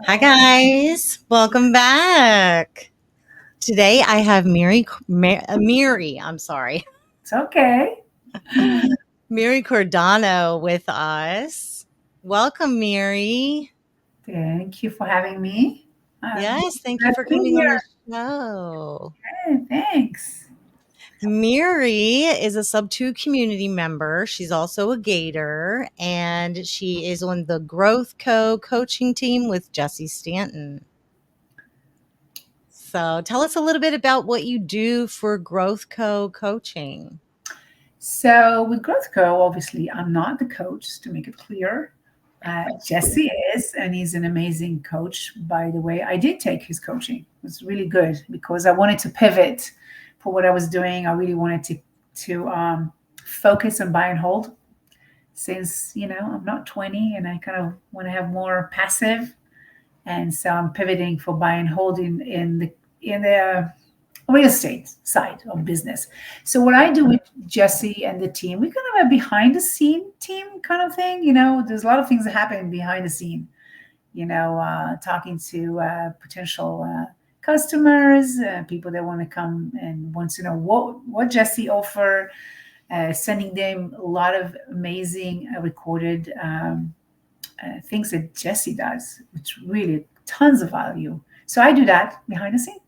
Hi, guys. Welcome back. Today I have Miri, I'm sorry, It's okay. Miri Cordano with us. Welcome, Miri. Thank you for having me. I'm Yes, thank you glad for to be coming on the here. show. Hey, thanks. Miri is a Sub 2 community member. She's also a Gator, and she is on the Growth Co coaching team with Jesse Stanton. So tell us a little bit about what you do for Growth Co coaching. So, with Growth Co, obviously, I'm not the coach, to make it clear. Jesse is, and he's an amazing coach, by the way. I did take his coaching, it was really good because I wanted to pivot for what I was doing. I really wanted to focus on buy and hold since, I'm not 20 and I kind of want to have more passive. And so I'm pivoting for buy and hold in the real estate side of business. So what I do with Jesse and the team, we kind of a behind the scene team kind of thing. There's a lot of things that happen behind the scene. Talking to potential customers, people that want to come and want to know what Jesse offer. Sending them a lot of amazing recorded things that Jesse does, which really tons of value. So I do that behind the scene.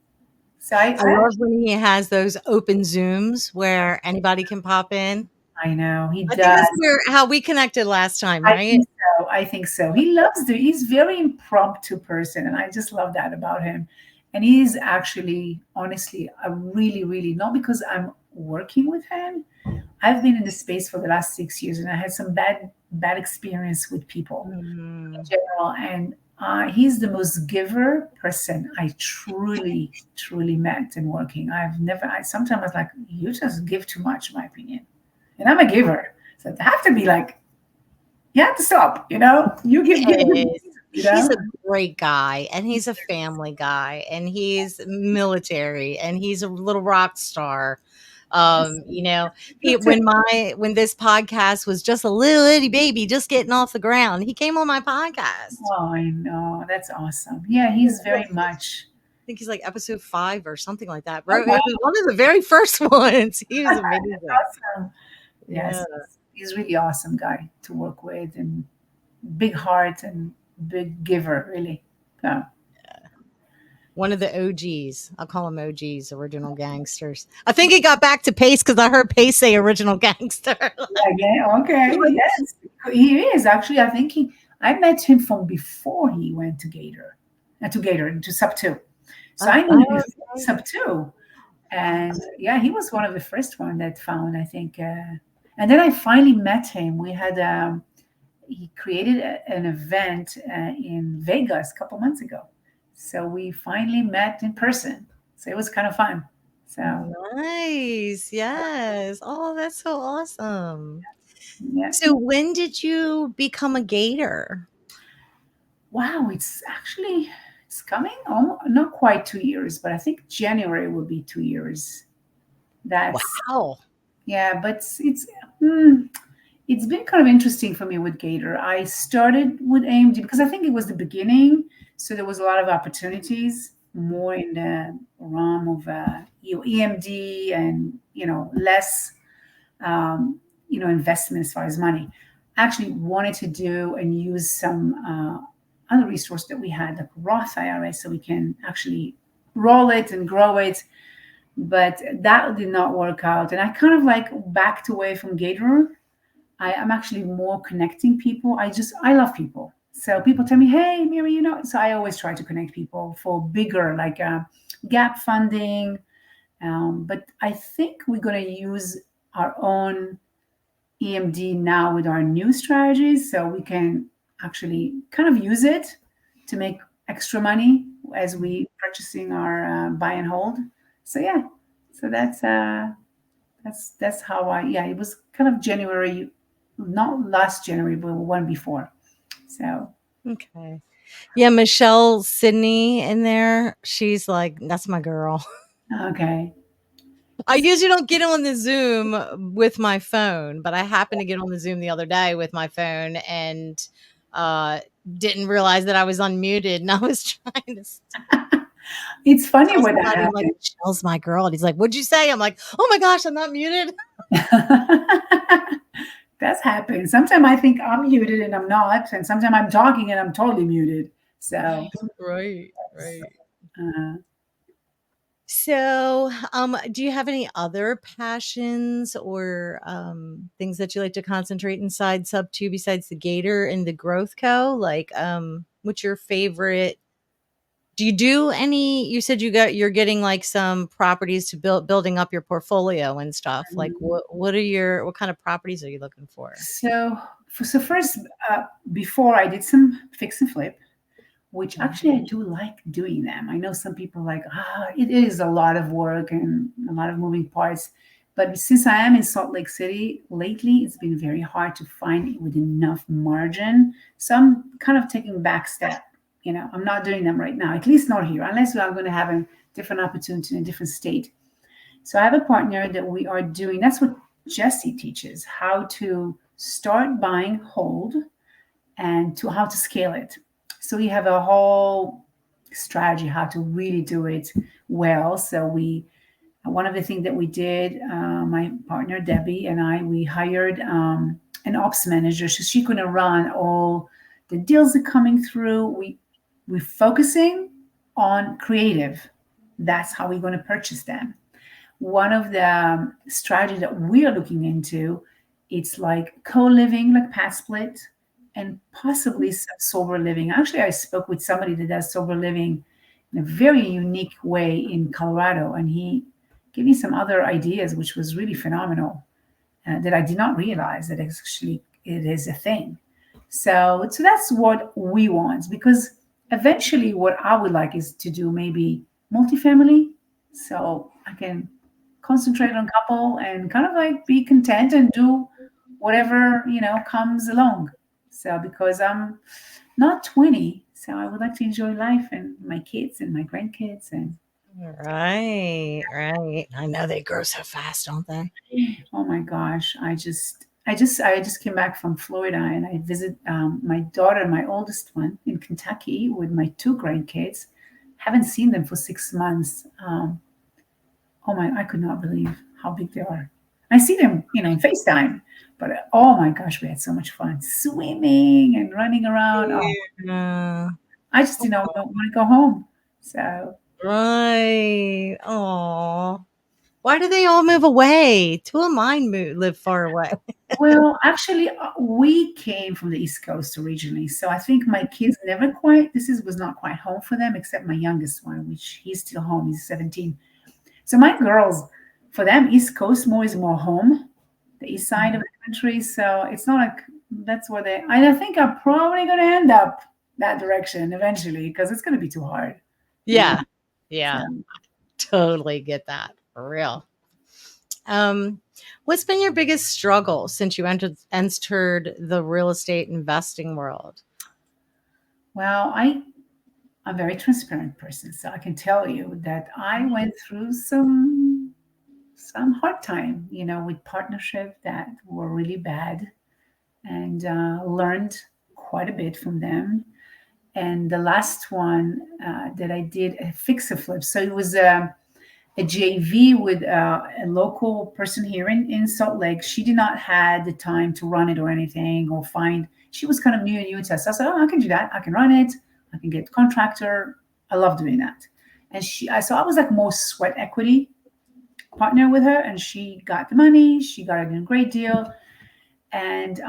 So I love when he has those open Zooms where anybody can pop in. I know he I think does. that's how we connected last time, I right? think so. I think so. He's very impromptu person, and I just love that about him. And he's actually, honestly, a really, really not because I'm working with him. I've been in the space for the last 6 years, and I had some bad experience with people in Mhm. general. And he's the most giver person I truly, truly met in working. Sometimes I was like, you just give too much, in my opinion. And I'm a giver. So I have to be like, you have to stop, you give more, He's a great guy, and he's a family guy, and he's military, and he's a little rock star. Yes. When this podcast was just a little itty baby, just getting off the ground, he came on my podcast. Oh, I know. That's awesome. Yeah, Yeah, he's very much. I think he's like episode 5 or something like that. Oh, Bro, wow. it was one of the very first ones. He was amazing. Awesome. Yeah. Yes, he's really awesome guy to work with and big heart and big giver, really. So, One of the OGs. I'll call them OGs, original gangsters. I think he got back to Pace because I heard Pace say original gangster. yeah, okay. Yes, he is actually. I met him from before he went to Sub 2. So I knew him Oh, before Sub 2. And yeah, he was one of the first one that found, I think. And then I finally met him. He created an event in Vegas a couple months ago. So we finally met in person. So it was kind of fun. So nice. Yes. Oh, that's so awesome. yeah. So when did you become a gator? Wow, it's coming. Not quite 2 years, but I think January will be 2 years. That's Wow. yeah, but mm, it's been kind of interesting for me with Gator. I started with AMD because I think it was the beginning, so there was a lot of opportunities more in the realm of EMD and less investment as far as money. I actually wanted to do and use some other resource that we had, like Roth IRA, so we can actually roll it and grow it. But that did not work out, and I kind of like backed away from Gator. I'm actually more connecting people. I love people. So people tell me, hey, Miri, So I always try to connect people for bigger, like gap funding. But I think we're going to use our own EMD now with our new strategies. So we can actually kind of use it to make extra money as we purchasing our buy and hold. So yeah, so that's how it was kind of January, not last January, but one before. So Okay. Yeah, Michelle Sydney in there. She's like, that's my girl. okay. I usually don't get on the Zoom with my phone, but I happened to get on the Zoom the other day with my phone, and uh, didn't realize that I was unmuted, and I was trying to It's funny tell when that somebody, I'm like, "Michelle's my girl," and he's like, "What'd you say?" I'm like, "Oh my gosh, I'm not muted." happens. That's happened. Sometimes I think I'm muted and I'm not, and sometimes I'm talking and I'm totally muted. So, Right, right. uh, So, do you have any other passions or things that you like to concentrate inside Sub 2 besides the Gator and the Growth Co? Like, what's your favorite? Do you do any? You said you're getting like some properties to building up your portfolio and stuff. Like, what kind of properties are you looking for? so, so first, before I did some fix and flip, which Mhm. actually I do like doing them. I know some people like, it is a lot of work and a lot of moving parts. But since I am in Salt Lake City lately, it's been very hard to find it with enough margin. So I'm kind of taking back step. I'm not doing them right now, at least not here, unless we are going to have a different opportunity in a different state. So I have a partner that we are doing. That's what Jesse teaches, how to start buying, hold, and to how to scale it. So we have a whole strategy how to really do it well. So we one of the things that we did, my partner Debbie and I, we hired an ops manager, so she could run all the deals that are coming through. We're focusing on creative. That's how we're going to purchase them. One of the strategy that we are looking into, it's like co-living, like pad split, and possibly some sober living. Actually, I spoke with somebody that does sober living in a very unique way in Colorado, and he gave me some other ideas, which was really phenomenal, that I did not realize that actually it is a thing. So that's what we want, because eventually what I would like is to do maybe multifamily, so I can concentrate on couple and kind of like be content and do whatever comes along. So because I'm not 20, so I would like to enjoy life and my kids and my grandkids. And Right, right. I know they grow so fast, don't they? oh my gosh, I just came back from Florida, and I visit my daughter, my oldest one, in Kentucky with my two grandkids. Haven't seen them for 6 months. Oh my, I could not believe how big they are. I see them, in FaceTime, but oh my gosh, we had so much fun swimming and running around. Oh, Yeah. I just don't want to go home. So, Right. Oh, why do they all move away? Two of mine live far away. well, actually, we came from the East Coast originally, so I think my kids never quite. Was not quite home for them, except my youngest one, which he's still home. He's 17. So my girls, for them, East Coast more is more home, the east side of the country. So it's not like that's where they. I think I'm probably going to end up that direction eventually because it's going to be too hard, you know. Yeah. So, Yeah. Totally get that. For real. Um, what's been your biggest struggle since you entered the real estate investing world? well, I'm a very transparent person, so I can tell you that I went through some hard time, with partnership that were really bad, and learned quite a bit from them. And the last one that I did a fix a flip. So it was a JV with a local person here in Salt Lake. She did not had the time to run it or anything or find. She was kind of new in Utah. So I said, "Oh, I can do that. I can run it. I can get contractor. I love doing that." And so I was like more sweat equity partner with her, and she got the money. She got it in a great deal. And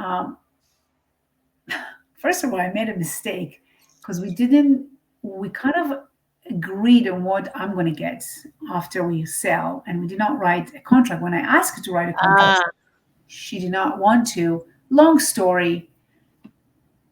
first of all, I made a mistake because we kind of agreed on what I'm going to get after we sell, and we did not write a contract. When I asked her to write a contract, Ah, she did not want to. Long story,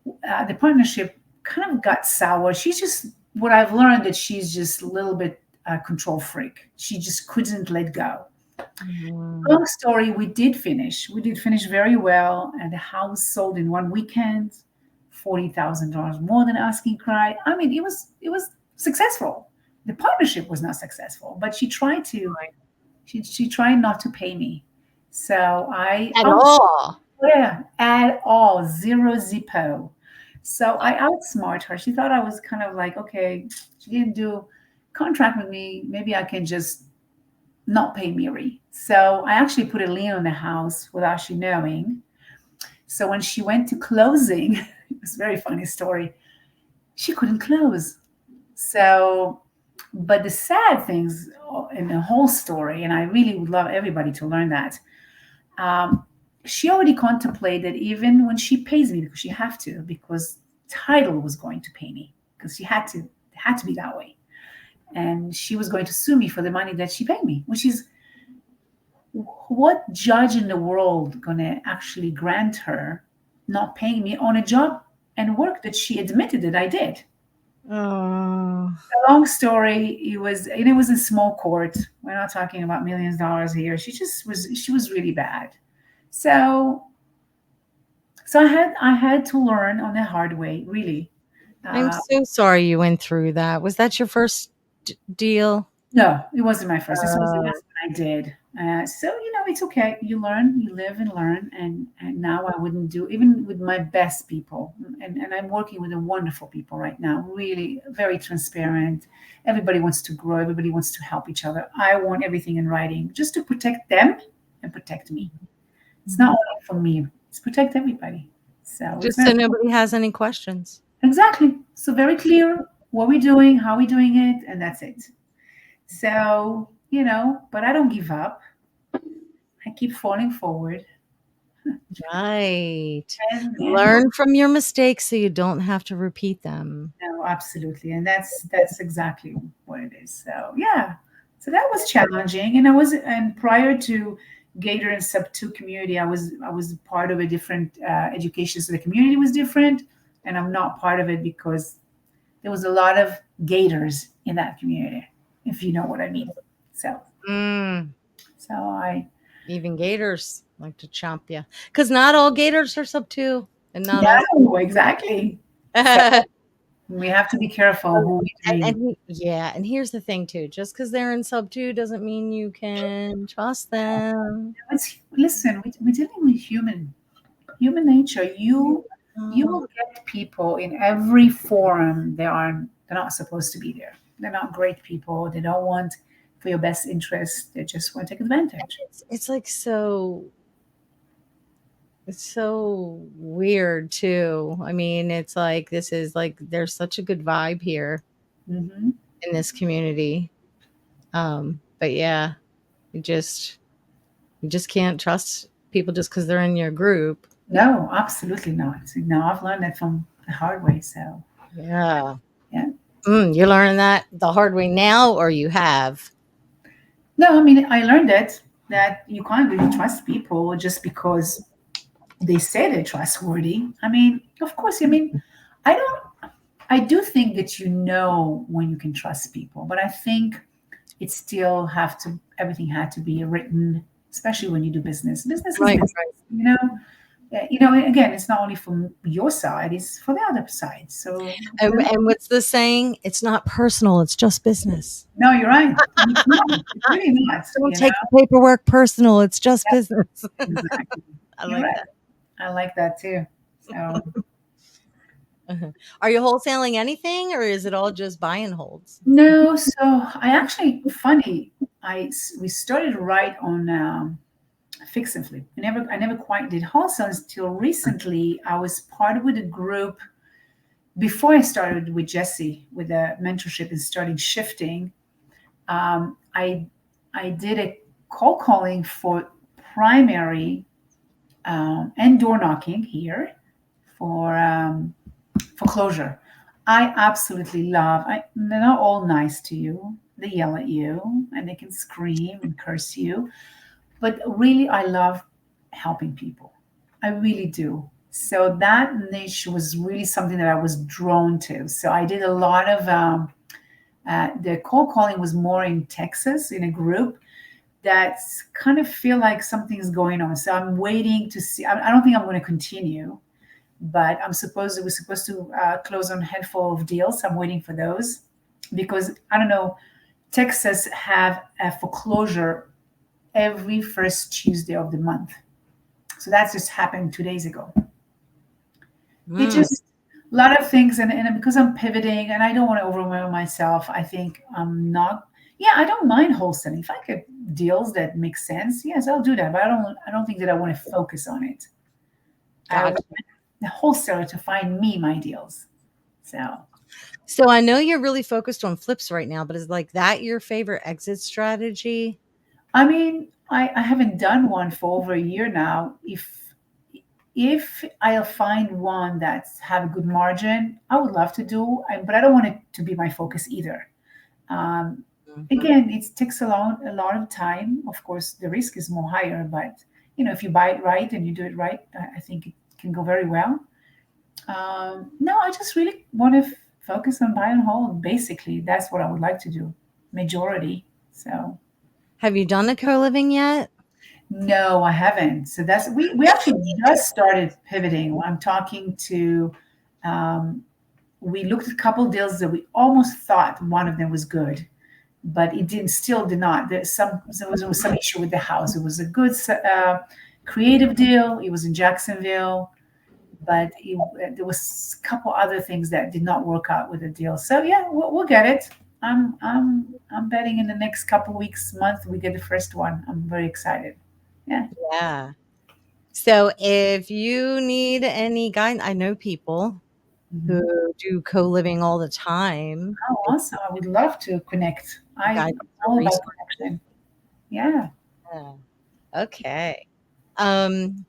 the partnership kind of got sour. She's just, what I've learned, that she's just a little bit control freak. She just couldn't let go. mm, Long story, we did finish. We did finish very well, and the house sold in one weekend, $40,000 more than asking price. I mean, it was successful. The partnership was not successful, but she tried not to pay me. So I at oh all. yeah, at all, zero zippo. So I outsmart her. She thought I was kind of like, okay, she didn't do contract with me. Maybe I can just not pay Miri. So I actually put a lien on the house without she knowing. So when she went to closing, it was a very funny story. She couldn't close. So, but the sad things in the whole story, and I really would love everybody to learn that. Um, she already contemplated even when she pays me because she have to because title was going to pay me because she had to, it had to be that way, and she was going to sue me for the money that she paid me, which is what judge in the world gonna actually grant her not paying me on a job and work that she admitted that I did. Oh, A long story. It was a small court. We're not talking about millions of dollars here. She was really bad. So I had to learn on the hard way, really. I'm Uh, so sorry you went through that. Was that your first deal? no, it wasn't my first. This was the Oh, last one I did. So it's okay. You learn, you live and learn. And now I wouldn't do even with my best people. And I'm working with the wonderful people right now. Really very transparent. Everybody wants to grow. Everybody wants to help each other. I want everything in writing just to protect them and protect me. It's not mhm. only for me. It's protect everybody. So it's Just so very nobody has any questions. exactly. So very clear what we're doing, how we're doing it, and that's it. So, but I don't give up. I keep falling forward. Right. And Learn from your mistakes so you don't have to repeat them. no, absolutely. And that's exactly what it is. So yeah. So that was challenging. And prior to Gator and Sub 2 community, I was part of a different education. So the community was different. And I'm not part of it because there was a lot of Gators in that community, if you know what I mean. So Mm, so I even gators like to chomp you because not all gators are sub two, and not all. no, exactly. So we have to be careful who we And dream. yeah, and here's the thing too: just because they're in sub two doesn't mean you can trust them. Listen, we're dealing with human nature. You Oh, will get people in every forum. They're not supposed to be there. They're not great people. They don't want for your best interest. They just want to take advantage. it's like so. It's so weird too. I mean, it's like this is like there's such a good vibe here Hmm. in this community. But yeah, you just you just can't trust people just because they're in your group. No, absolutely not. No, I've learned that from the hard way. So Yeah. yeah. You're learning that the hard way now, or you have? No, I mean I learned that you can't really trust people just because they say they're trustworthy. I mean, of course, I mean, I don't I do think that when you can trust people, but I think it still have to everything had to be written, especially when you do business. Business is Right, business, right. you know. And again, it's not only from your side; it's for the other side. So, And what's the saying? It's not personal, it's just business. no, you're right. It's not. It's really not. Don't take the paperwork personal, it's just business. Exactly. I You're like right. that. I like that too. So. Uh-huh. Are you wholesaling anything or is it all just buy and holds? No, so I actually funny. We started right on fix and flip. I never quite did wholesale until recently. I was part with a group before I started with Jesse with the mentorship and starting shifting. Um, I I did a cold calling for primary and door knocking here for foreclosure. I absolutely love. They're not all nice to you. They yell at you and they can scream and curse you. But really, I love helping people. I really do. So that niche was really something that I was drawn to. So I did a lot of the cold calling was more in Texas in a group that's kind of feel like something's going on. So I'm waiting to see. I don't think I'm going to continue, but we're supposed to close on a handful of deals. I'm waiting for those because I don't know. Texas have a foreclosure every first Tuesday of the month. So that just happened 2 days ago. It Mm. just A lot of things, and because I'm pivoting and I don't want to overwhelm myself, I think I'm not. Yeah, I don't mind wholesaling. If I get deals that make sense, yes, I'll do that. But I don't think that I want to focus on it. I want Gotcha. the wholesaler to find me my deals. So, So I know you're really focused on flips right now, but is like that your favorite exit strategy? I mean, I haven't done one for over a year now. If I'll find one that's have a good margin, I would love to do, but I don't want it to be my focus either. Um, Mm. Again, it takes a lot of time. Of course, the risk is more higher, but if you buy it right and you do it right, I think it can go very well. No, I just really want to focus on buy and hold. Basically, that's what I would like to do, majority. So Have you done a co-living yet? no, I haven't. So that's we actually just started pivoting. I'm talking to. Um, we looked at a couple deals that we almost thought one of them was good, but it didn't. Still did not. There was some issue with the house. It was a good creative deal. It was in Jacksonville, but there was a couple other things that did not work out with the deal. So yeah, we'll get it. I'm betting in the next couple weeks, month, we get the first one. I'm very excited. Yeah. Yeah. So if you need any guide, I know people who Mhm. do co-living all the time. Oh, awesome. I would love to connect. I'm Guidance or all about resources. connection. Yeah. Yeah. Okay. Um,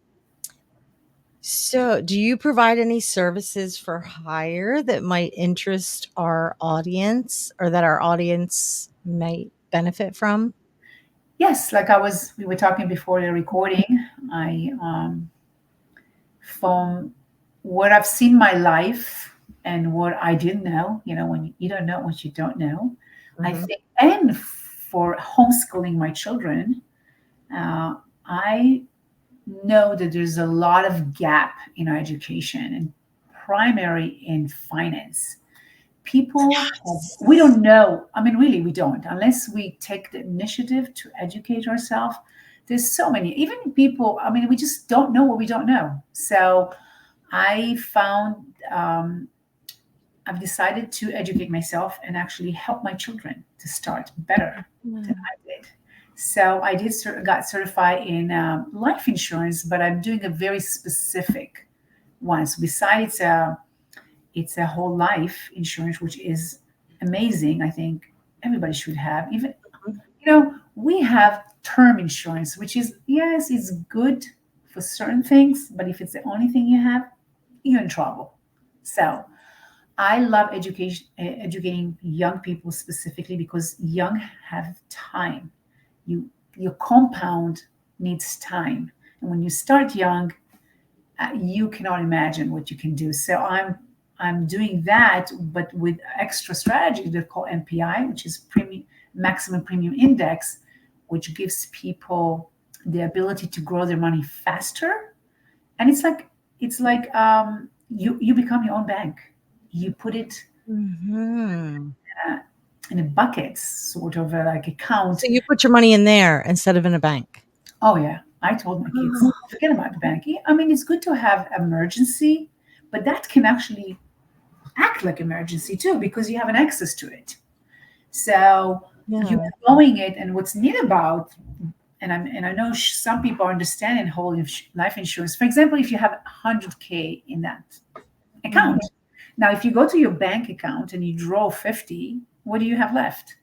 so do you provide any services for hire that might interest our audience or that our audience might benefit from? Yes, like we were talking before the recording. I From what I've seen my life and what I didn't know, when you don't know what you don't know, I Mhm. think, and for homeschooling my children, uh, I know that there's a lot of gap in our education and primary in finance. We don't know. I mean, really, we don't, unless we take the initiative to educate ourselves. There's so many, even people, I mean, we just don't know what we don't know. So I found I've decided to educate myself and actually help my children to start better than Mm. I did. So I got certified in life insurance, but I'm doing a very specific one. So besides, it's a whole life insurance, which is amazing. I think everybody should have. Even we have term insurance, which is, yes, it's good for certain things, but if it's the only thing you have, you're in trouble. So I love educating young people specifically because young have time. Your compound needs time, and when you start young, you cannot imagine what you can do. So I'm doing that, but with extra strategy they call MPI, which is premium maximum premium index, which gives people the ability to grow their money faster. And it's like you become your own bank. You put it Mhm. uh, in a bucket, sort of like account. So you put your money in there instead of in a bank. Oh yeah, I told my kids, forget about the banking. I mean, it's good to have emergency, but that can actually act like emergency too because you have an access to it. So you're Yeah. growing it, and what's neat about, and I know some people understand in whole life insurance. For example, if you have 100K in that Mhm. account, now if you go to your bank account and you draw 50, what do you have left?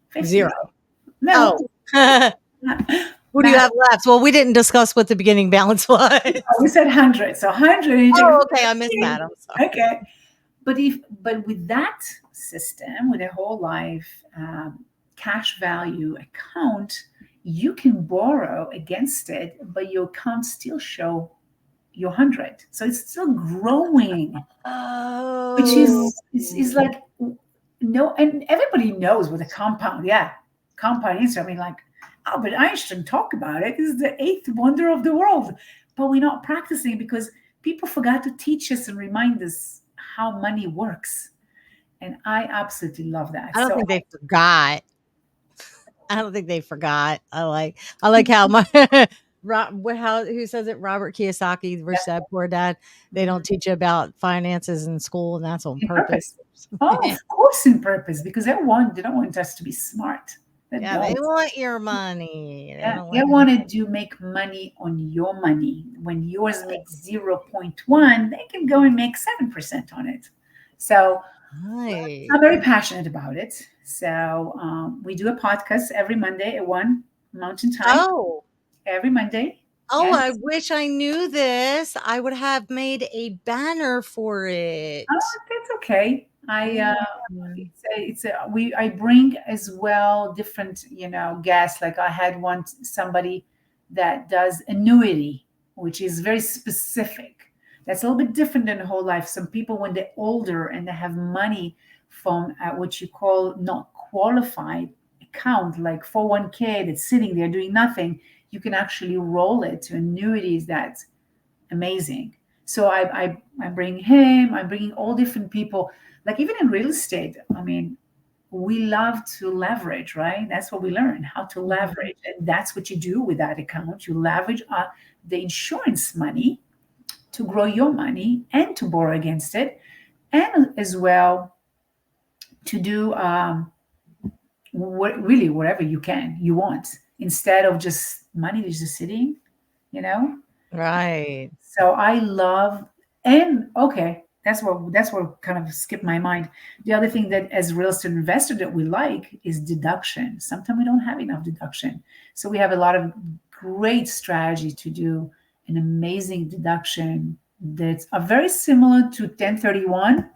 50, 0. right? No, Oh. What do you math. have left? Well, we didn't discuss what the beginning balance was. We said 100, so 100, and you take Oh, okay, I missed 50. that, I'm sorry. Okay, but with that system, with a whole life cash value account, you can borrow against it, but your account still show your 100, so it's still growing, which Oh. is like, no, and everybody knows what a compound, yeah, compound is. I mean, like Albert Einstein talked about it. This is the eighth wonder of the world, but we're not practicing because people forgot to teach us and remind us how money works. And I absolutely love that. I don't So think they forgot. I don't think they forgot. I like how my Who says it? Robert Kiyosaki Yeah. said, "Poor dad, they don't teach you about finances in school, and that's on In purpose." purpose. Oh, of course, in purpose, because they don't want us to be smart. They Yeah, they don't. want your money. They Yeah, don't they want wanted to make money on your money. When yours makes 0.1, they can go and make 7% on it. So right. I'm very passionate about it. So we do a podcast every Monday at 1 Mountain Time. Oh, Every Monday. oh, Yes. I wish I knew this. I would have made a banner for Oh, it. that's okay. Yeah. I bring as well different, guests. Like I had somebody that does annuity, which is very specific. That's a little bit different than whole life. Some people, when they're older and they have money from what you call not qualified account, like 401k that's sitting there doing nothing, you can actually roll it to annuities. That's amazing. So I bring him. I'm bringing all different people. Like even in real estate, I mean, we love to leverage, right? That's what we learn, how to Mhm. leverage, and that's what you do with that account. You leverage the insurance money to grow your money and to borrow against it, and as well to do really whatever you want instead of just money that's just sitting, you know. Right. So I love, and okay, that's what kind of skipped my mind. The other thing that as real estate investor that we like is deduction. Sometimes we don't have enough deduction. So we have a lot of great strategy to do an amazing deduction that's very similar to 1031,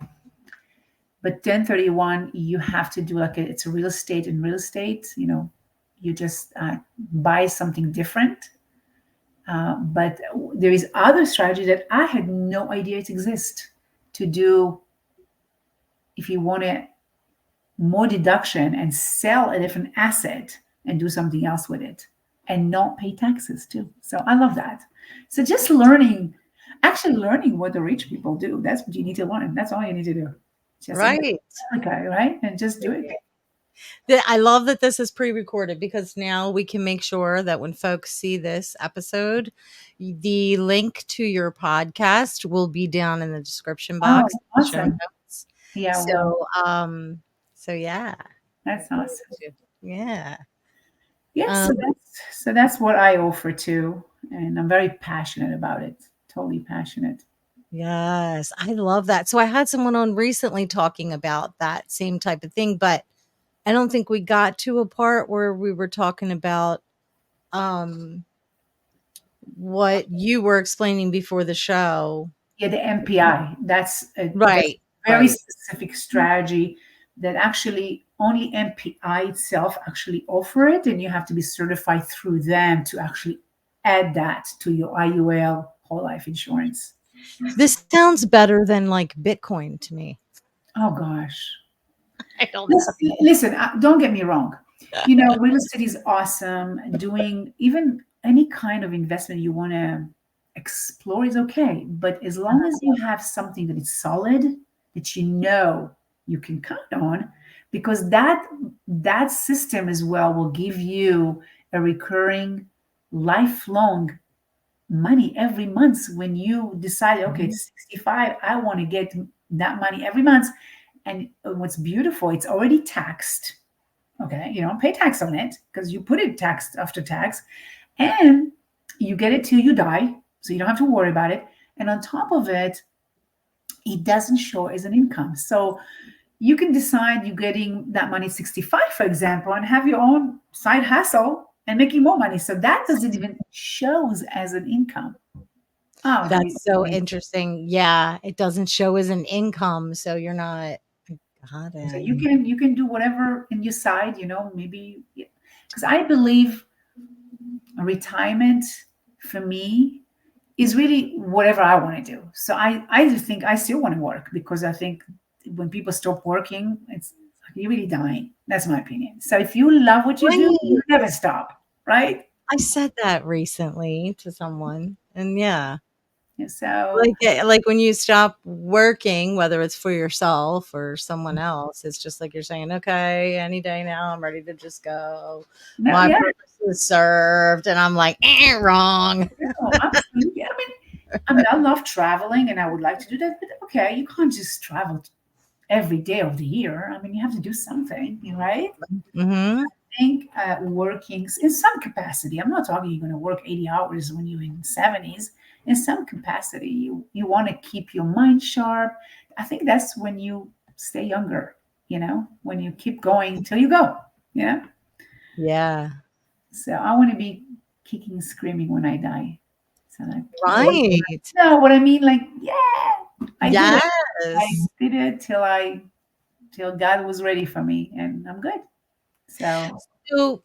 but 1031 you have to do like it's a real estate and real estate, you just buy something different, but there is other strategy that I had no idea it exists to do if you want to more deduction and sell a different asset and do something else with it and not pay taxes too. So I love that. So just actually learning what the rich people do. That's what you need to learn. That's all you need to do. Just Right. okay, right? And just do it. I love that this is pre-recorded because now we can make sure that when folks see this episode, the link to your podcast will be down in the description Oh, box, the show awesome. notes. Yeah, well, So, yeah. that's awesome. Yeah. Yes, so Um, that's what I offer too, and I'm very passionate about it. Totally passionate. yes, I love that. So I had someone on recently talking about that same type of thing, but I don't think we got to a part where we were talking about um what you were explaining before the show. Yeah, the MPI. That's Right, very right. specific strategy that actually only MPI itself actually offer it, and you have to be certified through them to actually add that to your IUL whole life insurance. This sounds better than like Bitcoin to me. Oh gosh. I don't know. Listen, don't get me wrong. Real estate is awesome. Doing even any kind of investment you want to explore is okay. But as long as you have something that is solid, that you can count on, because that system as well will give you a recurring, lifelong money every month when you decide, okay, Mhm. it's 65, I want to get that money every month. And what's beautiful, it's already taxed. Okay, you don't pay tax on it because you put it taxed after tax, and you get it till you die, so you don't have to worry about it. And on top of it, it doesn't show as an income. So you can decide you're getting that money at 65, for example, and have your own side hustle and making more money. So that doesn't even shows as an income. Oh, That's so interesting. Yeah, it doesn't show as an income, so you're not got so it. you can do whatever in your side, maybe because I believe retirement for me is really whatever I want to do. So I just think I still want to work because I think when people stop working, it's like you're really dying. That's my opinion. So if you love what you do, Right. you never stop, right? I said that recently to someone, and yeah. Yeah, so Like when you stop working, whether it's for yourself or someone else, it's just like you're saying, "Okay, any day now, I'm ready to just go. no, My yeah, purpose was served. And I'm like, wrong. No, absolutely. I mean, I love traveling and I would like to do that, but okay, you can't just travel every day of the year. I mean, you have to do something, right? Hmm. Think working in some capacity. I'm not talking you're going to work 80 hours when you're in 70s. In some capacity, you want to keep your mind sharp. I think that's when you stay younger, when you keep going till you go, you know? Yeah. So I want to be kicking and screaming when I die. So like, Right. no, what I mean, like, yeah, I did it. I Yes. did it till God was ready for me, and I'm good. So, So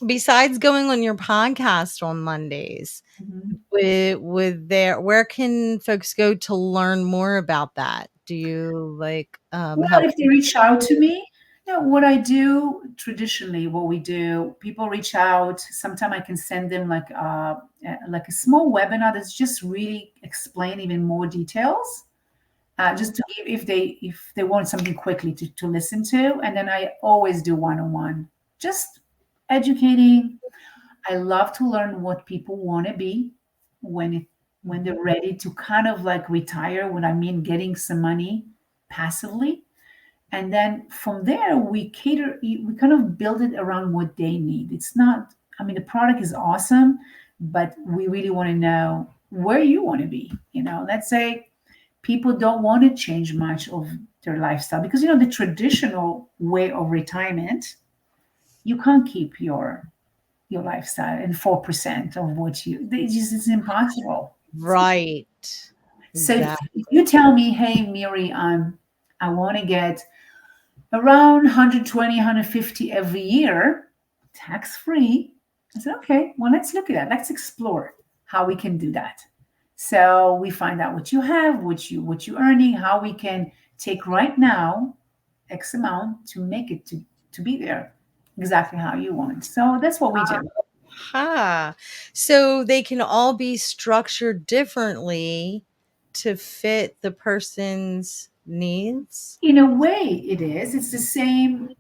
besides going on your podcast on Mondays, mhm. with there, where can folks go to learn more about that? Do you like Well, help if they reach out people? to me, what I do traditionally, what we do, people reach out. Sometimes I can send them like a small webinar that's just really explain even more details, just to give if they want something quickly to listen to. And then I always do one-on-one, just educating. I love to learn what people want to be when it when they're ready to kind of like retire. What I mean, getting some money passively, and then from there we kind of build it around what they need. It's not, I mean, the product is awesome, but we really want to know where you want to be. Let's say people don't want to change much of their lifestyle because the traditional way of retirement, you can't keep your lifestyle and 4% of what it's impossible. Right. So if Exactly. you tell me, hey Miri, I want to get around 120, 150 every year, tax free. I said, okay, well, let's look at that. Let's explore how we can do that. So we find out what you have, what you're earning, how we can take right now X amount to make it to be there exactly how you want. So that's what we do. Ha. So they can all be structured differently to fit the person's needs? In a way, it is. It's the same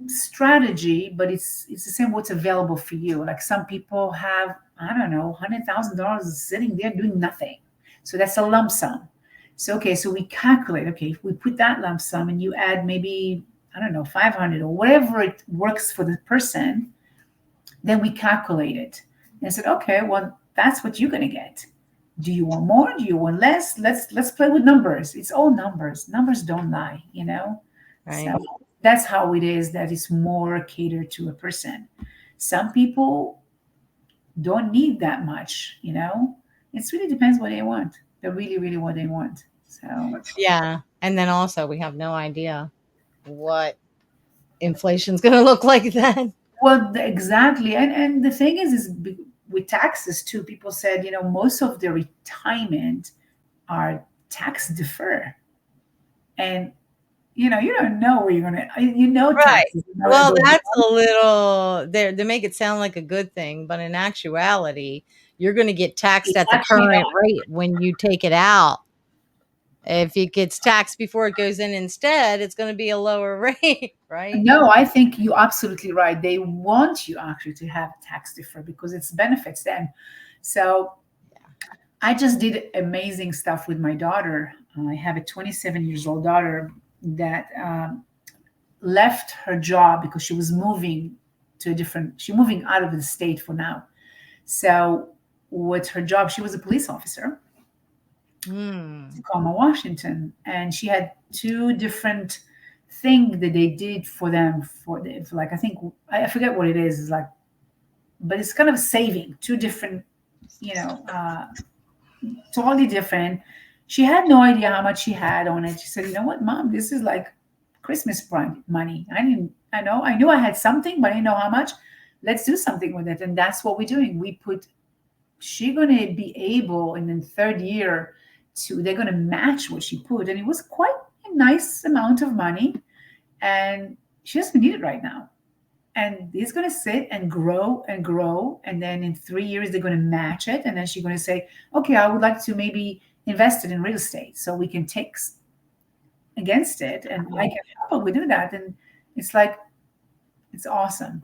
strategy, but it's the same what's available for you. Like some people have, I don't know, $100,000 sitting there doing nothing. So that's a lump sum. So okay, so we calculate, okay, if we put that lump sum and you add maybe, I don't know, 500 or whatever it works for the person, then we calculate it. And I said, okay, well, that's what you're gonna get. Do you want more? Do you want less? Let's play with numbers. It's all numbers. Numbers don't lie. So Right. that's how it is that it's more catered to a person. Some people don't need that much. It really depends what they want. They really, really what they want. So Yeah. And then also we have no idea what inflation's gonna look like then. well, exactly. And the thing is with taxes too, people said, most of the retirement are tax defer. And you don't know where you're gonna Right. taxes are gonna Well, go that's a little there they make it sound like a good thing, but in actuality, you're gonna get taxed it's at the actually current rate when you take it out. If it gets taxed before it goes in instead, it's gonna be a lower rate, right? no, I think you're absolutely right. They want you actually to have tax defer because it benefits them. So I just did amazing stuff with my daughter. I have a 27 years old daughter that left her job because she was moving she's moving out of the state for now. So with her job, she was a police officer in Hmm. Tacoma, Washington, and she had two different things that they did for them for like, I think I forget what it is. It's like, but it's kind of saving two different, you know, uh, totally different. She had no idea how much she had on it. She said, "You know what, Mom? This is like Christmas money. I didn't. I knew I had something, but I didn't know how much. Let's do something with it." And that's what we're doing. We put. She's gonna be able in the third year to. They're gonna match what she put, and it was quite a nice amount of money. And she doesn't need it right now. And it's going to sit and grow and grow. And then in 3 years, they're going to match it. And then she's going to say, okay, I would like to maybe invest it in real estate so we can take against it. And I can help her with do that. And it's like, it's awesome.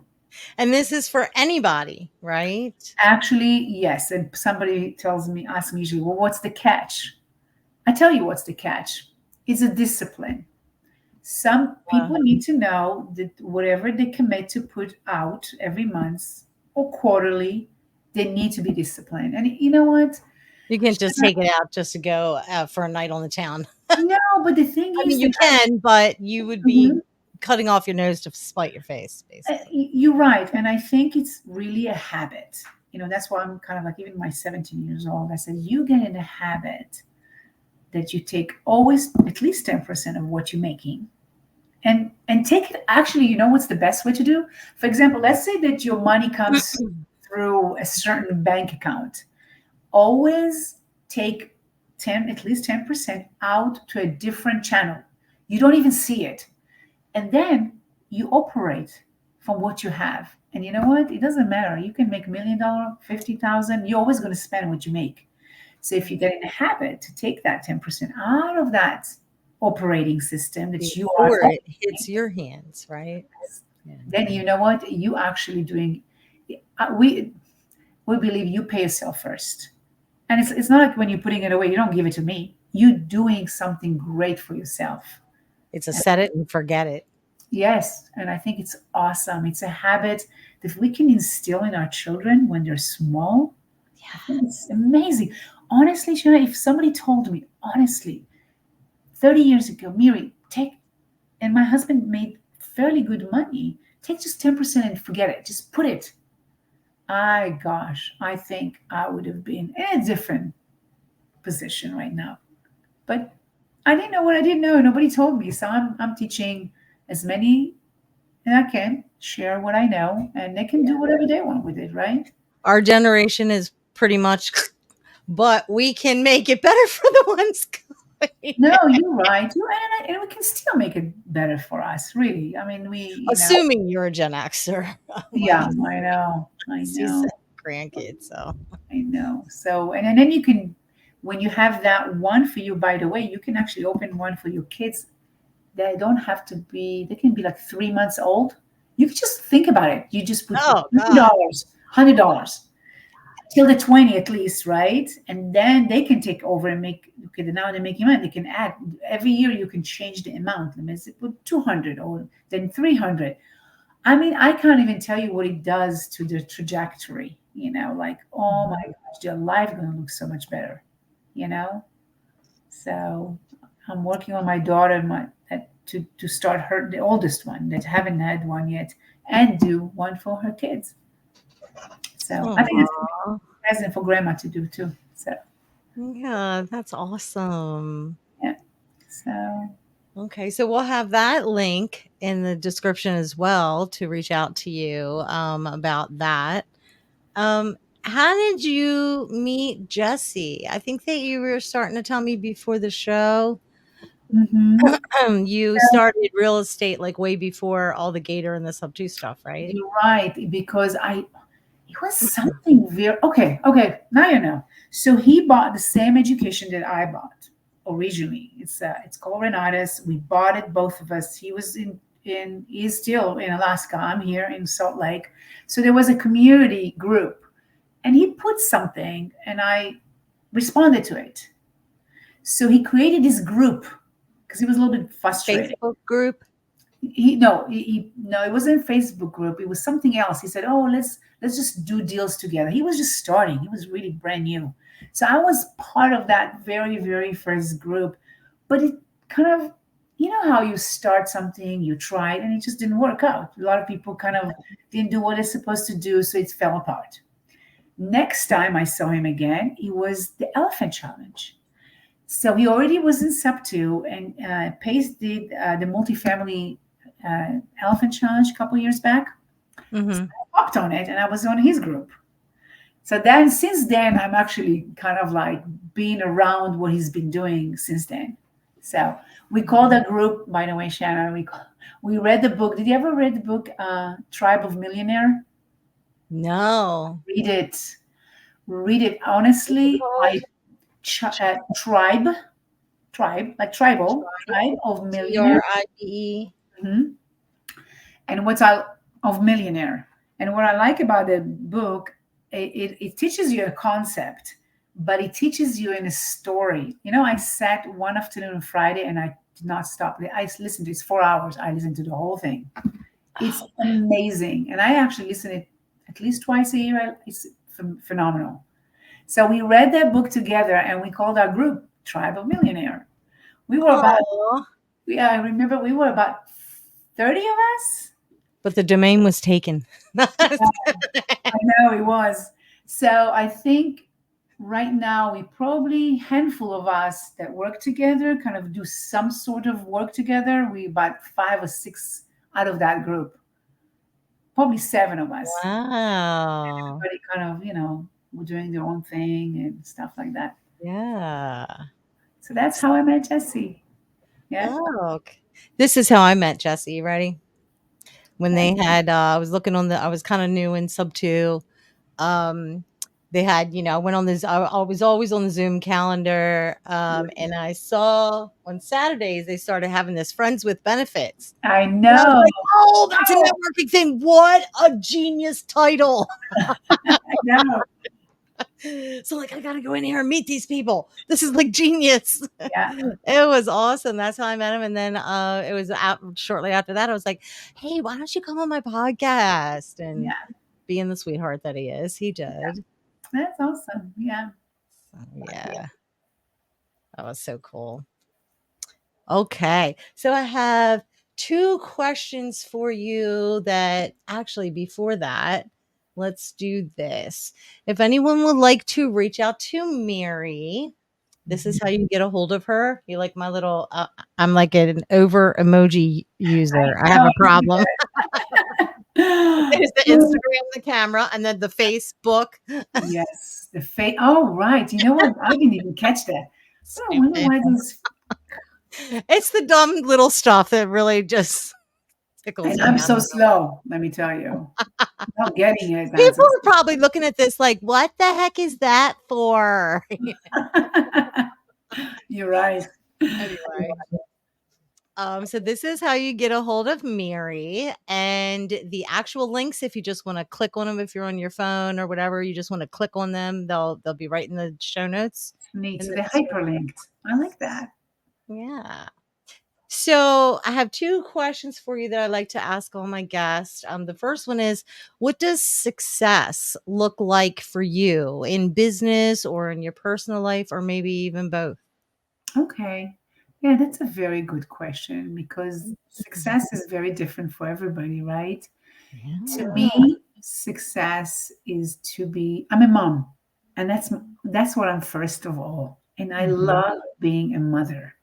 And this is for anybody, right? Actually, yes. And somebody tells me, asks me usually, well, what's the catch? I tell you what's the catch. It's a discipline. Some Uh, people need to know that whatever they commit to put out every month or quarterly, they need to be disciplined. And you know what? you can't just take it out just to go for a night on the town. No, but the thing I is mean, you that can, but you would be Mhm. cutting off your nose to spite your face, basically. You're right. And I think it's really a habit. That's why I'm kind of like, even my 17 years old, I said, you get in a habit that you take always at least 10% of what you're making and take it. Actually, you know what's the best way to do? For example, let's say that your money comes through a certain bank account. Always take 10, at least 10% out to a different channel. You don't even see it. And then you operate from what you have. And you know what? It doesn't matter. You can make $1 million, 50,000. You're always going to spend what you make. So if you get in a habit to take that 10% out of that operating system that you are Before it hits operating, your hands, right? Yeah. then you know what? You actually doing, we believe you pay yourself first. And it's not like when you're putting it away, you don't give it to me. You're doing something great for yourself. It's a set it and forget it. Yes, and I think it's awesome. It's a habit that we can instill in our children when they're small. I think it's amazing. Honestly, Shanna, if somebody told me, honestly, 30 years ago, Miri, and my husband made fairly good money, take just 10% and forget it. Just put it. Gosh, I think I would have been in a different position right now. But I didn't know what I didn't know. Nobody told me. So I'm teaching as many and I can share what I know, and they can do whatever they want with it, right? Our generation is pretty much, but we can make it better for the ones going. No, you're right. And we can still make it better for us, really. I mean, Assuming you're a Gen Xer, yeah, like I know, I she's know, grandkids. So I know. So, and then you can, when you have that one for you, by the way, you can actually open one for your kids. They don't have to be, they can be like 3 months old. You can just think about it. You just put oh god, $100 till the 20 at least, right? And then they can take over and make, okay, now they're making money. They can add every year, you can change the amount. Let me say, put 200 or then 300. I mean, I can't even tell you what it does to the trajectory, like, oh my gosh, their life going to look so much better, you know? So I'm working on my daughter, to start her, the oldest one that haven't had one yet, and do one for her kids. So I think it's Aw. present for grandma to do too. So Yeah, that's awesome. yeah. So Okay, so we'll have that link in the description as well to reach out to you about that. How did you meet Jesse? I think that you were starting to tell me before the show. mhm. You started real estate like way before all the Gator and the Subto stuff, right? You're right, because it was something very okay. Okay, now you know. So he bought the same education that I bought originally. It's called Renatus. We bought it, both of us. He was he's still in Alaska. I'm here in Salt Lake. So there was a community group, and he put something, and I responded to it. So he created this group because he was a little bit frustrated. Facebook group. No, it wasn't a Facebook group. It was something else. He said, oh, let's just do deals together. He was just starting. He was really brand new. So I was part of that very, very first group. But it kind of, how you start something, you try it, and it just didn't work out. A lot of people kind of didn't do what they're supposed to do, so it fell apart. Next time I saw him again, it was the elephant challenge. So he already was in sub two, and Pace did the multifamily elephant challenge a couple years back. So Hmm. I hopped on it, and I was on his group. So then, since then, I'm actually kind of like being around what he's been doing since then. So we call that group, by the way, Shanna. We read the book. Did you ever read the book Tribe of Millionaire? No. Read it. Read it. What's it Honestly, called? tribe, like tribal, tribe of millionaire. TRIBE. Mhm. And what's out of millionaire? And what I like about the book, it teaches you a concept, but it teaches you in a story. You know, I sat one afternoon on Friday and I did not stop. I listened to it's 4 hours. I listened to the whole thing. It's Oh, amazing. And I actually listen it at least twice a year. It's phenomenal. So we read that book together and we called our group Tribe of Millionaire. We were about, oh. yeah, I remember we were about 30 of us. But the domain was taken. I know it was. So I think right now we probably handful of us that work together, kind of do some sort of work together. We about 5 or 6 out of that group, probably 7 of us. Wow. Everybody kind of, were doing their own thing and stuff like that. Yeah. So that's how I met Jesse. Yeah. Oh, this is how I met Jesse. Ready? When Okay. they had, I was looking on I was kind of new in sub two. Um, they had, I went on this, I was always on the Zoom calendar. And I saw on Saturdays, they started having this friends with benefits. I And I was know. like, oh, that's a Oh, networking thing. What a genius title. I know. So like I gotta go in here and meet these people. This is like genius. Yeah. It was awesome. That's how I met him. And then it was out shortly after that. I was like, hey, why don't you come on my podcast? And Yeah. being the sweetheart that he is, he did. That's awesome. Yeah. So, yeah, that was so cool. Okay. So I have two questions for you that actually before that, let's do this. If anyone would like to reach out to Mary, this is Mhm. how you get a hold of her. You like my little I'm like an over emoji user. I have a problem. There's the Instagram, the camera, and then the Facebook. Yes, the fate. Oh, right. You know what? I didn't even catch that. Oh, I wonder Stupid. why those. It's the dumb little stuff that really just tickles And me. I'm I so don't know. slow, let me tell you. Not getting it. That's People are probably looking at this like, what the heck is that for? You're right. Anyway. So this is how you get a hold of Miri, and the actual links, if you just want to click on them, if you're on your phone or whatever, you just want to click on them, they'll be right in the show notes Neat. in So the they're description. hyperlinked. I like that. Yeah. So I have two questions for you that I like to ask all my guests. The first one is, what does success look like for you in business or in your personal life, or maybe even both? Okay. Yeah, that's a very good question because Mhm. success is very different for everybody, right? To Yeah. me, success is to be I'm a mom, and that's what I'm first of all. And I Mhm. love being a mother.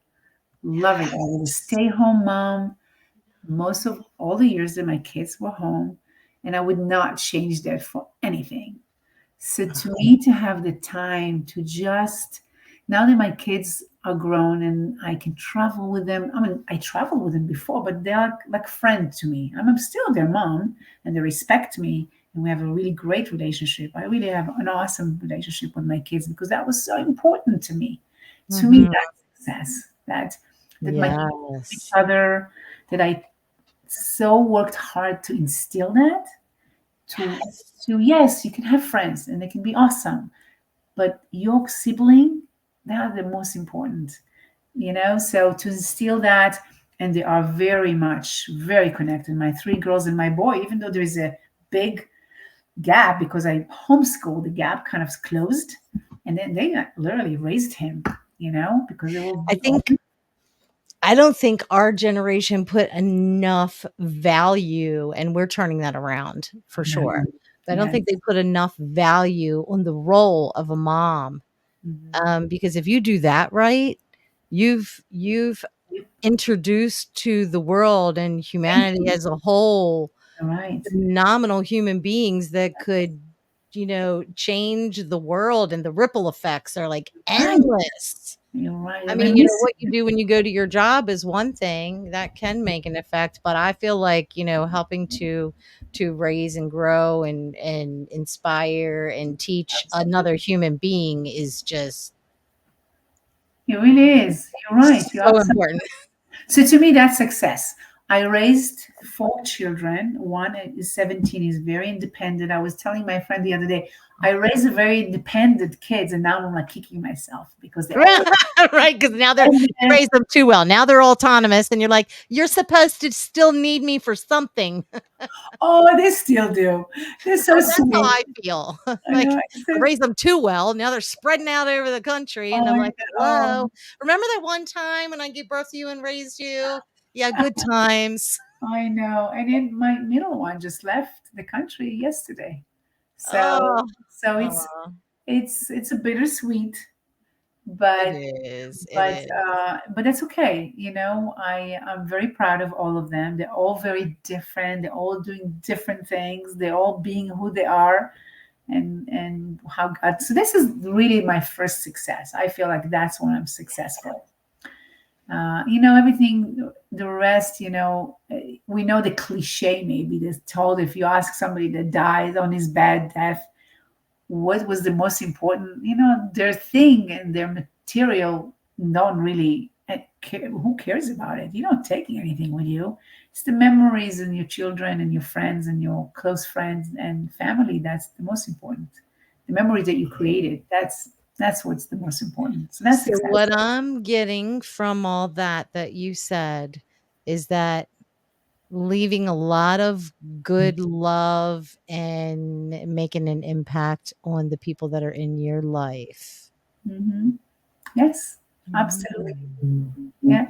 Love it. I was a stay-home mom most of all the years that my kids were home, and I would not change that for anything. So to me, to have the time to just now that my kids are grown and I can travel with them. I mean, I traveled with them before, but they are like friends to me. I'm still their mom, and they respect me, and we have a really great relationship. I really have an awesome relationship with my kids because that was so important to me. To me, Mhm. that's success. That my kids love each Yes. other. That I so worked hard to instill that to Yes. yes, you can have friends and they can be awesome, but your sibling, they are the most important, so to instill that. And they are very much very connected, my 3 girls and my boy, even though there is a big gap because I homeschooled, the gap kind of closed, and then they literally raised him, because they were I think I don't think our generation put enough value, and we're turning that around for sure. But I don't think yes. they put enough value on the role of a mom. Mhm. Because if you do that right, you've introduced to the world and Thank humanity you. as a whole All right. phenomenal human beings that could, change the world, and the ripple effects are like Right. endless. You're right. I I mean, miss what you do when you go to your job is one thing that can make an effect, but I feel like, helping to raise and grow and inspire and teach another human being is just it really is. You're right. You're so absolutely. important. So to me, that's success. I raised four children. One is 17, is very independent. I was telling my friend the other day, I raised a very independent kids, and now I'm like kicking myself because they're all Right, because now they're you independent. raised them too well. Now they're autonomous, and you're like, you're supposed to still need me for something. Oh, they still do. They're so Oh, that's how sweet. I feel. I know. Like, I raised them too well. Now they're spreading out over the country, and I'm I like, know. "Hello, remember that one time when I gave birth to you and raised you? Yeah, good times." I know. And then my middle one just left the country yesterday. So Oh, so it's aw, it's a bittersweet, it but is, it but is. but that's okay. I'm very proud of all of them. They're all very different. They're all doing different things. They're all being who they are, and how God. So this is really my first success. I feel like that's when I'm successful. Everything, the rest, we know the cliche maybe that's told. If you ask somebody that died on his bed death, what was the most important, their thing and their material, no one really who cares about it? You're not taking anything with you. It's the memories and your children and your friends and your close friends and family. That's the most important. The memories that you created, that's what's the most important. So that's So success. what I'm getting from all that you said is that leaving a lot of good love and making an impact on the people that are in your life. Hmm. Yes, absolutely. Mm. Yeah.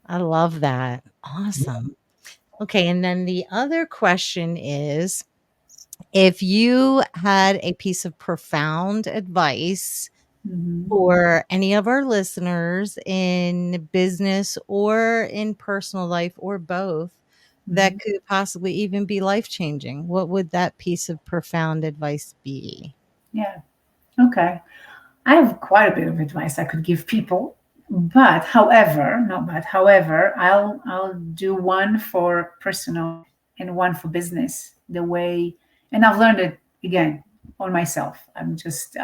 I love that. Awesome. Okay, and then the other question is, if you had a piece of profound advice Hmm. for any of our listeners in business or in personal life or both that Hmm. could possibly even be life changing, what would that piece of profound advice be? Yeah. Okay. I have quite a bit of advice I could give people, but however, not but however, I'll do one for personal and one for business. The way, and I've learned it again on myself. I'm just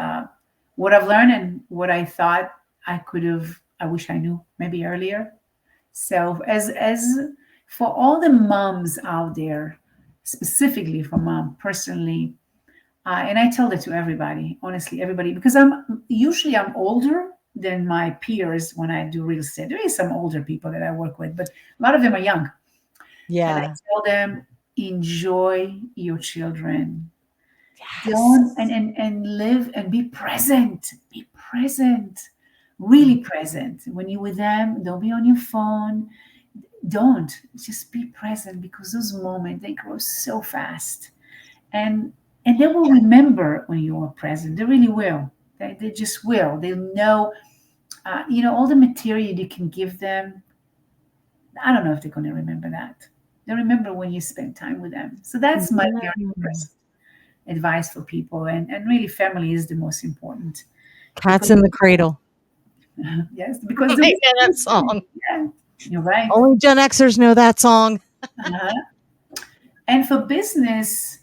what I've learned and what I thought I could have. I wish I knew maybe earlier. So as for all the moms out there, specifically for mom personally, and I tell that to everybody, honestly, everybody, because I'm older than my peers when I do real estate. There is some older people that I work with, but a lot of them are young. And I Yeah. tell them, enjoy your children. Don't Yes. and live and be present. Be present. Really present. When you're with them, don't be on your phone. Don't just be present because those moments they grow so fast and they will remember when you are present. They really will. They just will. They'll know. All the material you can give them. I don't know if they're going to remember that. They remember when you spend time with them. So that's my very Mm. first advice for people, and really, family is the most important Cats because in the cradle. yes, because the I know that song. yeah, you're right. Only Gen Xers know that song. Uh-huh. And for business,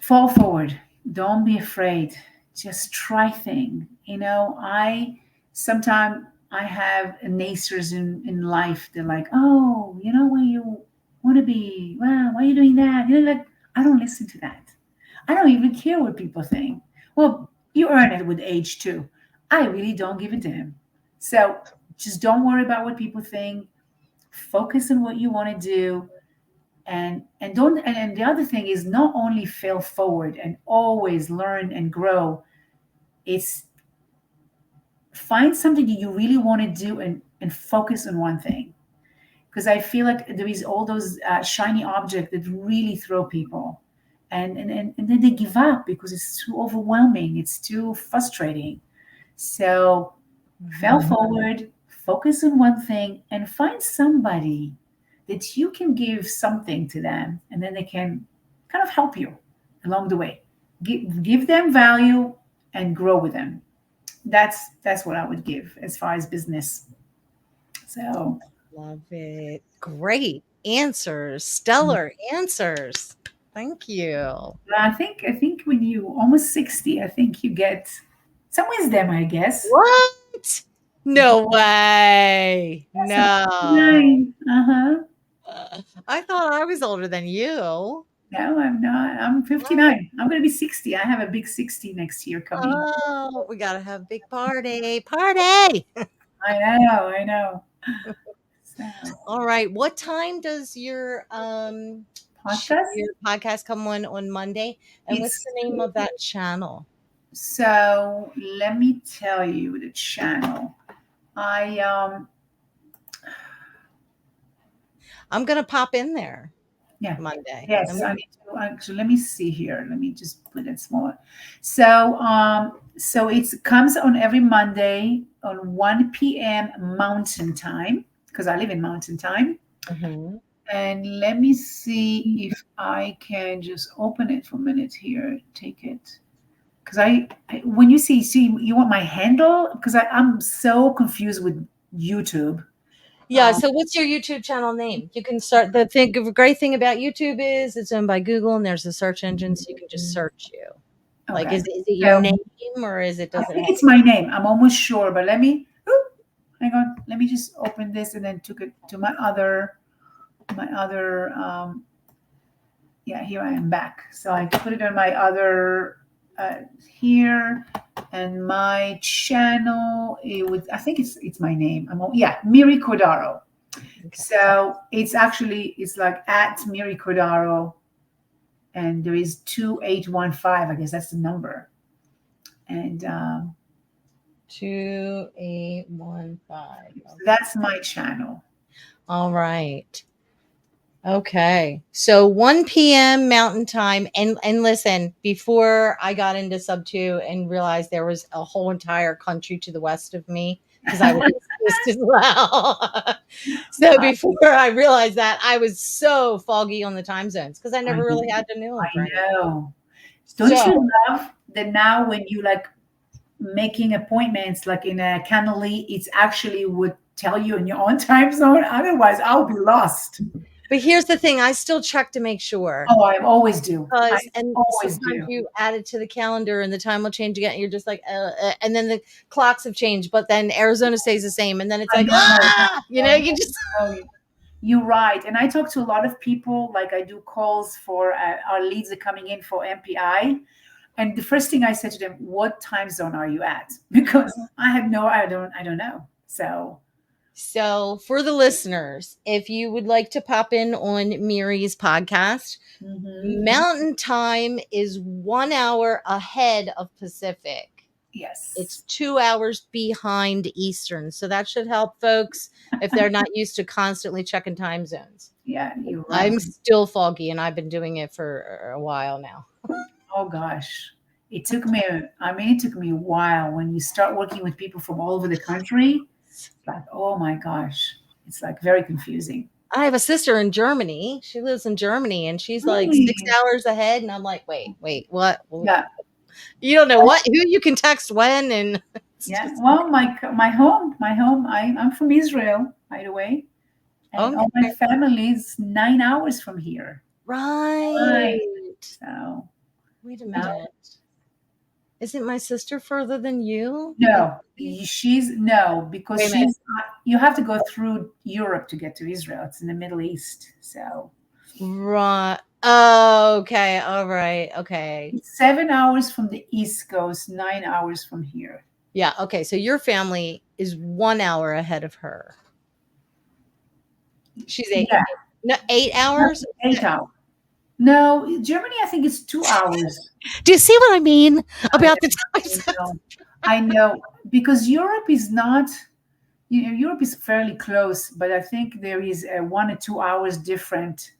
fall forward. Don't be afraid. Just try thing. I sometimes I have naysayers in life. They're like, oh, where you want to be? Wow, why are you doing that? Like, I don't listen to that. I don't even care what people think. Well, you earn it with age too. I really don't give a damn. So just don't worry about what people think. Focus on what you want to do, and don't and the other thing is not only fail forward and always learn and grow. It's find something that you really want to do and focus on one thing, because I feel like there is all those shiny objects that really throw people, and then they give up because it's too overwhelming, it's too frustrating. So fail Mhm. forward, focus on one thing, and find somebody that you can give something to them, and then they can kind of help you along the way. Give them value and grow with them. That's what I would give as far as business. So Love it. Great answers. Stellar answers. Thank you. I think when you almost 60, I think you get some wisdom, I guess. What? No way. Yes, I'm No. 59. Uh-huh. I thought I was older than you. No, I'm not. I'm 59. I'm going to be 60. I have a big 60 next year coming. Oh, we gotta have a big party. Party. I know. I know. So, All right. What time does podcast? your podcast come on Monday? And what's It's the name of that channel? so let me tell you the channel. I I'm gonna pop in there Yeah. Monday. Yes, I need to actually let me see here. Let me just put it smaller. So it comes on every Monday on 1 p.m. Mountain Time because I live in Mountain Time. Mhm. And let me see if I can just open it for a minute here. Take it. Because when you see, you want my handle? Because I'm so confused with YouTube. Yeah, Um, so what's your YouTube channel name? You can start the thing the great thing about YouTube is it's owned by Google and there's a search engine so you can just search you. Like okay. is it your So name or is it I does it think have it's my name. I'm almost sure, but hang on. Let me just open this and then took it to my other. Yeah, here I am back. So I put it on my other here, and my channel. I think it's my name. Yeah, Miri Cordaro. okay. So it's like at Miri Cordaro, and there is 2815. I guess that's the number, and 2815. that's my channel. All right. Okay. So 1 p.m. Mountain Time. And listen, before I got into Sub 2 and realized there was a whole entire country to the west of me, because I was just as well. So I, before I realized that, I was so foggy on the time zones because I I never really had to know them for I anything. know. Don't So you love that now when you like making appointments like in a Canali, it's actually would tell you in your own time zone. Otherwise, I'll be lost. but here's the thing, I still check to make sure. Oh, I always do. I Because and always sometimes do. you add it to the calendar and the time will change again. You're just like, and then the clocks have changed, but then Arizona stays the same. And then it's I like, know. you just, No, you're right. And I talk to a lot of people. Like I do calls for our leads are coming in for MPI. And the first thing I said to them, "What time zone are you at?" Because I don't know. So so for the listeners, if you would like to pop in on Miri's podcast, mhm. Mountain Time is 1 hour ahead of Pacific. It's Yes, 2 hours behind Eastern. So that should help folks if they're not used to constantly checking time zones. yeah, you're right. I'm still foggy and I've been doing it for a while now. Oh gosh. It took me a while when you start working with people from all over the country. Like, oh my gosh, it's like very confusing. I have a sister in Germany. She lives in Germany and she's like 6 Really? hours ahead. And I'm like, wait, what? Yeah, You don't know who you can text when. And it's yeah. just, Well, my home. I'm from Israel, by the way, and all my okay. family is 9 hours from here. Right. Right. So Wait a uh, minute. Isn't my sister further than you? no, she's no because Wait a minute. you have to go through Europe to get to Israel. It's in the Middle East, so Right. Oh, okay. All right. Okay. it's 7 hours from the East Coast, 9 hours from here. Yeah. Okay. So your family is 1 hour ahead of her. She's Yeah, no, 8 hours. 8 hours. No, Germany, I think it's 2 hours. Do you see what I mean I about the time I zones? know. I know because Europe is not. Europe is fairly close, but I think there is 1 or 2 hours different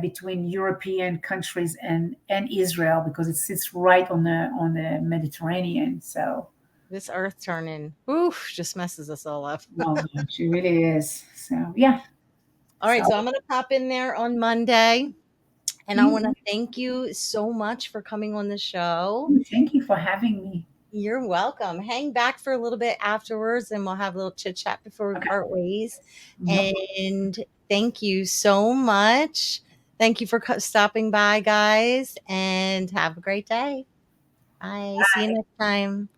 between European countries and Israel because it sits right on the Mediterranean. So, This earth turning, oof, just messes us all up. oh gosh, it really is. So, yeah. All So, right. So I'm going to pop in there on Monday. And I want to thank you so much for coming on the show. thank you for having me. You're welcome. Hang back for a little bit afterwards and we'll have a little chit chat before we Okay. part ways. No problem. And thank you so much. Thank you for stopping by, guys, and have a great day. Bye. See you next time.